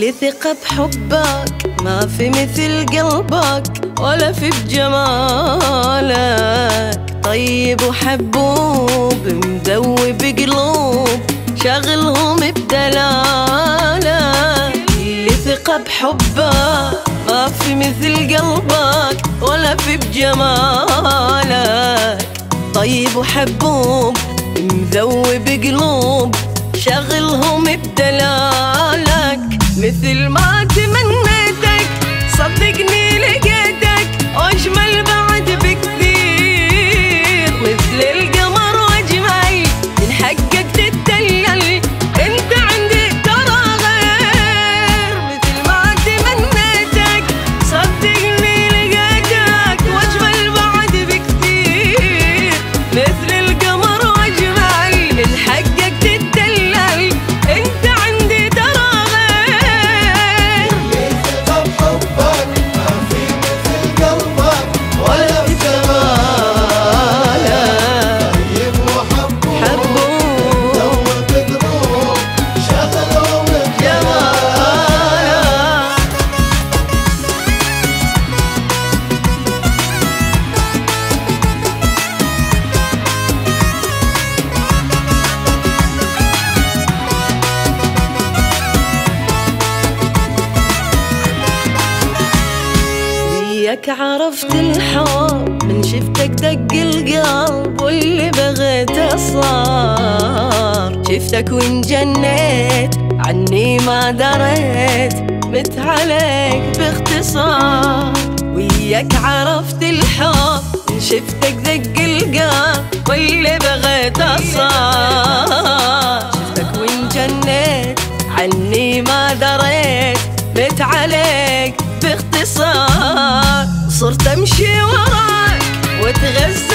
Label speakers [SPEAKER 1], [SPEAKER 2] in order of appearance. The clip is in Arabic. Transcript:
[SPEAKER 1] كل ثقة بحبك، ما في مثل قلبك ولا في بجمالك. طيب وحبوب مذوب قلوب شغلهم بدلالك. كل ثقة بحبك، ما في مثل قلبك ولا في بجمالك. طيب وحبوب مذوب قلوب شغلهم بدلالك. مثل ما تمنيتك صدقني لقيتك، واجمل بعد بكثير. مثل القمر واجمل من حقك تتدلل، انت عندي ترى غير. مثل ما تمنيتك صدقني لقيتك، واجمل بعد بكثير. مثل القمر واجمل من حقك تتدلل، انت عندي ترى غير.
[SPEAKER 2] ثقة بحبك، ما في مثل قلبك ولا في جمالك. طيب وحبوب ذوب قلوب شغلهم بجمالك.
[SPEAKER 1] وياك عرفت الحب، من شفتك دق القلب واللي بغيته صار. شفتك وانجنيت عني ما دريت، مت عليك باختصار. وياك عرفت الحب، من شفتك دق القلب واللي بغيته صار. شفتك وانجنيت عني ما دريت، مت عليك باختصار. صرت امشي وراك واتغزل